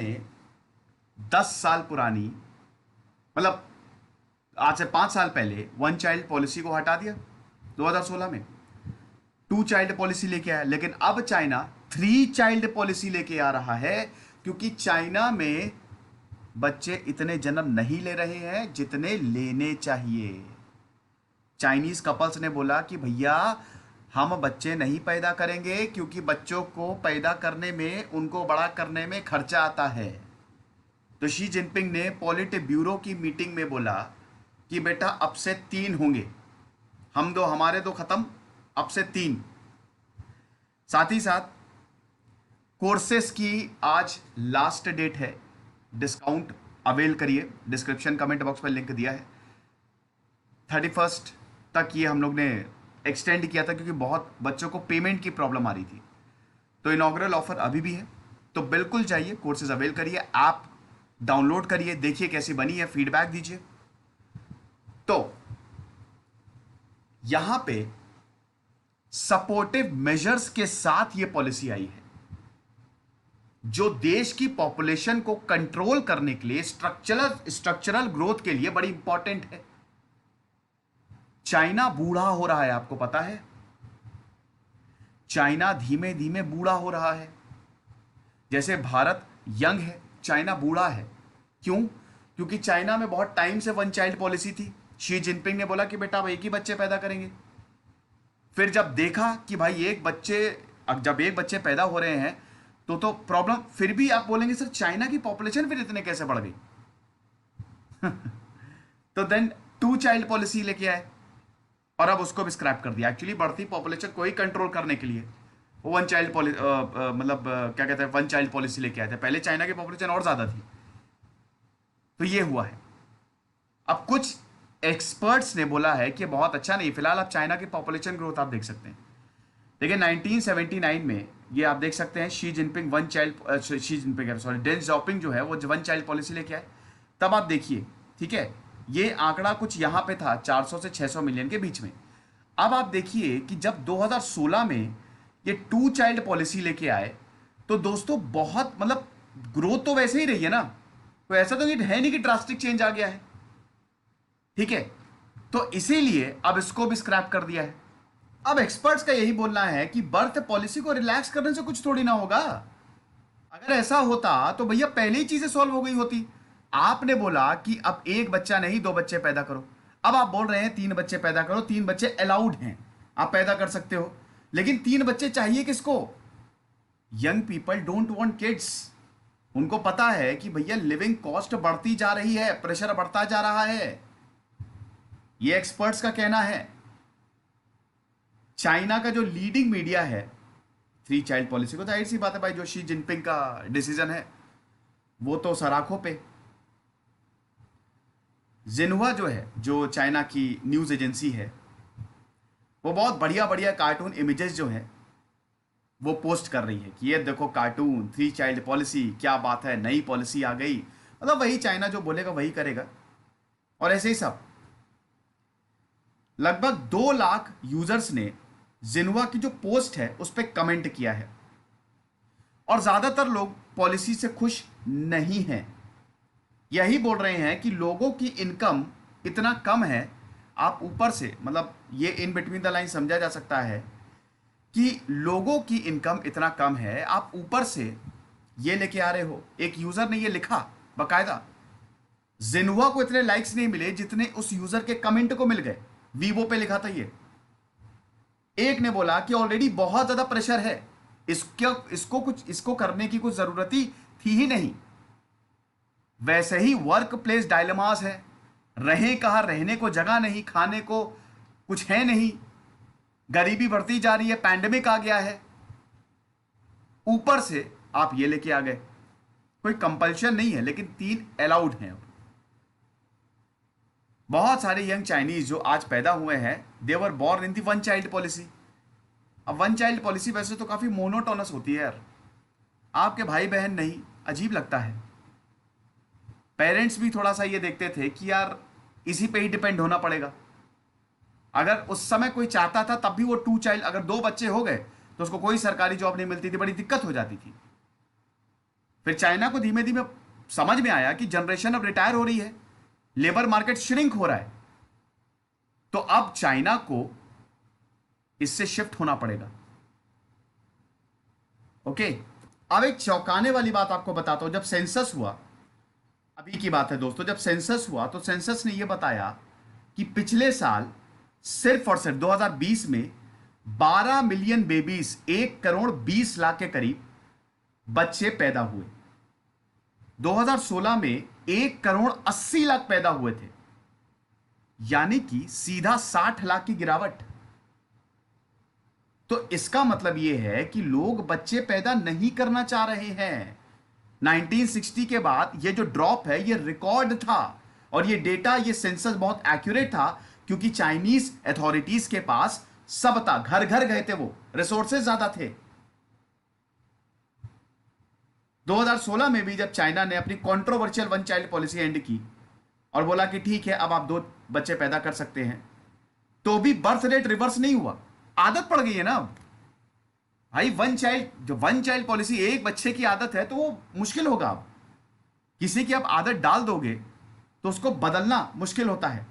ने 10 साल पुरानी, मतलब आज से 5 साल पहले वन चाइल्ड पॉलिसी को हटा दिया 2016 में। टू चाइल्ड पॉलिसी लेके आया, लेकिन अब चाइना 3 चाइल्ड पॉलिसी लेके आ रहा है, क्योंकि चाइना में बच्चे इतने जन्म नहीं ले रहे हैं जितने लेने चाहिए। चाइनीज कपल्स ने बोला कि भैया हम बच्चे नहीं पैदा करेंगे, क्योंकि बच्चों को पैदा करने में, उनको बड़ा करने में खर्चा आता है। तो शी जिनपिंग ने पॉलिट ब्यूरो की मीटिंग में बोला कि बेटा अब से 3 होंगे, हम दो, हमारे दो खत्म, अब से 3। साथ ही साथ कोर्सेस की आज लास्ट डेट है, डिस्काउंट अवेल करिए, डिस्क्रिप्शन कमेंट बॉक्स पर लिंक दिया है। 31 तक ये हम लोग ने एक्सटेंड किया था, क्योंकि बहुत बच्चों को पेमेंट की प्रॉब्लम आ रही थी। तो इनॉग्रल ऑफर अभी भी है, तो बिल्कुल जाइए, कोर्सेज अवेल करिए, ऐप डाउनलोड करिए, देखिए कैसी बनी है, फीडबैक दीजिए। तो यहां पे सपोर्टिव मेजर्स के साथ ये पॉलिसी आई है, जो देश की पॉपुलेशन को कंट्रोल करने के लिए, स्ट्रक्चरल ग्रोथ के लिए बड़ी इंपॉर्टेंट है। चाइना बूढ़ा हो रहा है, आपको पता है? चाइना धीमे धीमे बूढ़ा हो रहा है। जैसे भारत यंग है, चाइना बूढ़ा है। क्यों? क्योंकि चाइना में बहुत टाइम से वन चाइल्ड पॉलिसी थी। शी जिनपिंग ने बोला कि बेटा अब एक ही बच्चे पैदा करेंगे। फिर जब देखा कि भाई जब एक बच्चे पैदा हो रहे हैं तो प्रॉब्लम, फिर भी आप बोलेंगे सर चाइना की पॉपुलेशन फिर इतने कैसे बढ़ गई? तो देन 2 चाइल्ड पॉलिसी लेके आए और अब उसको भी स्क्रैप कर दिया। एक्चुअली बढ़ती पॉपुलेशन को ही कंट्रोल करने के लिए वो वन चाइल्ड क्या कहते हैं, 1 चाइल्ड पॉलिसी लेके आए थे। पहले चाइना की पॉपुलेशन और ज्यादा थी। तो ये हुआ है। अब कुछ एक्सपर्ट्स ने बोला है कि बहुत अच्छा नहीं, फिलहाल आप चाइना की पॉपुलेशन ग्रोथ आप देख सकते हैं। देखिए 1979 में ये आप देख सकते हैं, शी जिनपिंग डेन जॉपिंग जो है वो 1 चाइल्ड पॉलिसी लेके आए। तब आप देखिए, ठीक है, ये आंकड़ा कुछ यहां पे था 400 से 600 मिलियन के बीच में। अब आप देखिए कि जब 2016 में ये 2 चाइल्ड पॉलिसी लेके आए, तो दोस्तों बहुत, मतलब ग्रोथ तो वैसे ही रही है ना, तो ऐसा तो है नहीं कि ड्रास्टिक चेंज आ गया है। ठीक है, तो इसीलिए अब इसको भी स्क्रैप कर दिया है। अब एक्सपर्ट्स का यही बोलना है कि बर्थ पॉलिसी को रिलैक्स करने से कुछ थोड़ी ना होगा। अगर ऐसा होता तो भैया पहले ही चीजें सॉल्व हो गई होती। आपने बोला कि अब 1 बच्चा नहीं 2 बच्चे पैदा करो, अब आप बोल रहे हैं 3 बच्चे पैदा करो। 3 बच्चे अलाउड हैं, आप पैदा कर सकते हो, लेकिन 3 बच्चे चाहिए किसको? Young people don't want kids. उनको पता है कि भैया लिविंग कॉस्ट बढ़ती जा रही है, प्रेशर बढ़ता जा रहा है। ये एक्सपर्ट्स का कहना है। चाइना का जो लीडिंग मीडिया है 3 चाइल्ड पॉलिसी को, जाहिर सी बात है भाई, जो शी जिनपिंग का डिसीजन है वो तो सराखों पे। जिन्हुआ जो है, जो चाइना की न्यूज एजेंसी है, वो बहुत बढ़िया बढ़िया कार्टून इमेजेस जो है वो पोस्ट कर रही है कि ये देखो कार्टून, 3 चाइल्ड पॉलिसी, क्या बात है, नई पॉलिसी आ गई। मतलब वही चाइना जो बोलेगा वही करेगा, और ऐसे ही सब। लगभग 2 लाख यूजर्स ने जिन्हुआ की जो पोस्ट है उस पर कमेंट किया है, और ज्यादातर लोग पॉलिसी से खुश नहीं हैं। यही बोल रहे हैं कि लोगों की इनकम इतना कम है, आप ऊपर से, मतलब ये इन बिटवीन द लाइन समझा जा सकता है कि लोगों की इनकम इतना कम है, आप ऊपर से ये लेके आ रहे हो। एक यूजर ने ये लिखा बकायदा, जिन्हुआ को इतने लाइक्स नहीं मिले जितने उस यूजर के कमेंट को मिल गए। वीवो पे लिखा था ये। एक ने बोला कि ऑलरेडी बहुत ज्यादा प्रेशर है, इसको करने की कुछ जरूरत ही थी ही नहीं। वैसे ही वर्क प्लेस डायलेमास है, रहें कहां, रहने को जगह नहीं, खाने को कुछ है नहीं, गरीबी बढ़ती जा रही है, पैंडेमिक आ गया है, ऊपर से आप ये लेके आ गए। कोई कंपल्शन नहीं है, लेकिन 3 अलाउड हैं। बहुत सारे यंग चाइनीज जो आज पैदा हुए हैं, they were born in the 1 child policy. अब 1 चाइल्ड पॉलिसी वैसे तो काफी मोनोटोनस होती है यार, आपके भाई बहन नहीं, अजीब लगता है। पेरेंट्स भी थोड़ा सा ये देखते थे कि यार इसी पे ही डिपेंड होना पड़ेगा। अगर उस समय कोई चाहता था तब भी वो 2 चाइल्ड, अगर 2 बच्चे हो गए तो उसको कोई सरकारी जॉब नहीं मिलती थी, बड़ी दिक्कत हो जाती थी। फिर चाइना को धीमे धीमे समझ में आया कि जनरेशन अब रिटायर हो रही है, लेबर मार्केट श्रिंक हो रहा है, तो अब चाइना को इससे शिफ्ट होना पड़ेगा। ओके, अब एक चौंकाने वाली बात आपको बताता हूं। जब सेंसस हुआ, अभी की बात है दोस्तों, जब सेंसस हुआ तो सेंसस ने यह बताया कि पिछले साल सिर्फ और सिर्फ 2020 में 12 मिलियन बेबीज, 1 करोड़ 20 लाख के करीब बच्चे पैदा हुए। 2016 में 1 करोड़ 80 लाख पैदा हुए थे, यानी कि सीधा 60 लाख की गिरावट। तो इसका मतलब यह है कि लोग बच्चे पैदा नहीं करना चाह रहे हैं। 1960 के बाद ये जो ड्रॉप है ये रिकॉर्ड था, और ये डेटा, ये सेंसस बहुत एक्यूरेट था, क्योंकि चाइनीज अथॉरिटीज के पास सब था, घर घर गए थे, वो रिसोर्सेज ज्यादा थे। 2016 में भी जब चाइना ने अपनी controversial one child policy and की और बोला कि ठीक है अब आप 2 बच्चे पैदा कर सकते हैं, तो भी बर्थ रेट रिवर्स नहीं हुआ। आदत पड़ गई है ना अब भाई, वन चाइल्ड पॉलिसी, एक बच्चे की आदत है तो वो मुश्किल होगा। अब किसी की आप आदत डाल दोगे तो उसको बदलना मुश्किल होता है,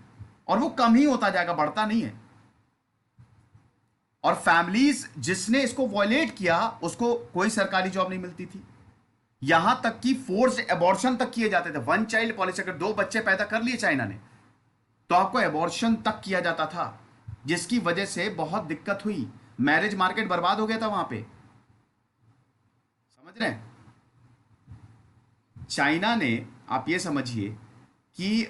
और वो कम ही होता जाएगा, बढ़ता नहीं है। और फैमिलीज जिसने इसको वॉयलेट किया उसको कोई सरकारी जॉब नहीं मिलती थी, यहां तक कि फोर्स्ड एबॉर्शन तक किए जाते थे। वन चाइल्ड पॉलिसी, अगर 2 बच्चे पैदा कर लिए चाइना ने तो आपको एबॉर्शन तक किया जाता था, जिसकी वजह से बहुत दिक्कत हुई, मैरिज मार्केट बर्बाद हो गया था वहां पे। समझ रहे हैं? चाइना ने, आप ये समझिए कि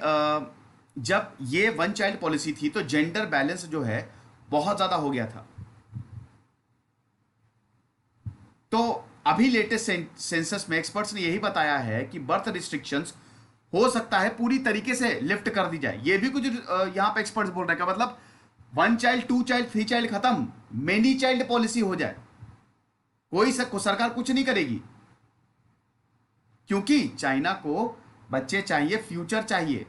जब ये वन चाइल्ड पॉलिसी थी तो जेंडर बैलेंस जो है बहुत ज्यादा हो गया था। तो अभी लेटेस्ट सेंसस में एक्सपर्ट्स ने यही बताया है कि बर्थ रिस्ट्रिक्शंस हो सकता है पूरी तरीके से लिफ्ट कर दी जाए। ये भी कुछ यहां पे एक्सपर्ट्स बोल रहे हैं, मतलब 1 चाइल्ड, 2 चाइल्ड, 3 चाइल्ड खत्म, मेनी चाइल्ड पॉलिसी हो जाए। कोई सरकार कुछ नहीं करेगी, क्योंकि चाइना को बच्चे चाहिए, फ्यूचर चाहिए।